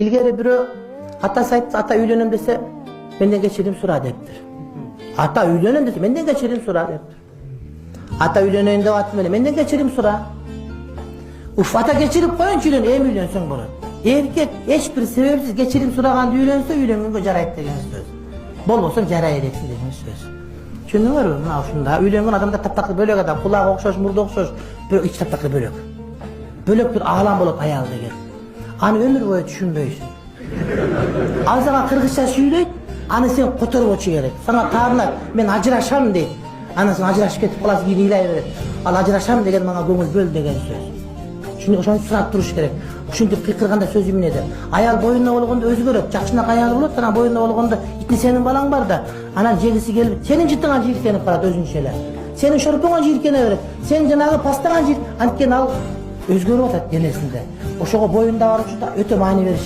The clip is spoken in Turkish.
İlgari biri ata uylenim dese benden geçireyim sura deptir. Ata uylenim dese benden geçireyim sura deptir. Ata uylenim de vatmeli benden geçireyim sura. Uf ata geçirip koyun çilen uylensin bunu. Erkek hiçbir sebepsiz geçireyim suragan uylense uylenmeye jarayt degen söz. Bol olsun jarayt etsin degen söz. Şunu var mı? Şunda uylengen adamda taptaklı bölük adam, kulağı okşoş, murda okşoş, böyle iç taptaklı bölük. Bölük bir ağlam bulup ayal degen. Anı ömür boyu düşünbeysin. Al sana Kırgızça söyleyt, anı sen kotorup oçu gerek. Sana tarına men ajıraşam deyt. Anasını ajıraşıp ketip kalası bir ilah verir. Al ajıraşam degen bana gömül böl degen söz. Şimdi oşonu sınap duruş gerek. Çünkü kıykırganda söz yemin eder. Ayal boyunda olganda özü görüp, jakşınak ayal bulup, sana boyunda olganda itni senin balan var da, anan jegisi gelip, senin jittiğin jirkenip karat özün şeyler. Senin şorupuna jirkene verip, senin janağı pastana jir, antken al, özgörüp atat denesinde. Oşoğa boyunda var uçuda öte mani veriş.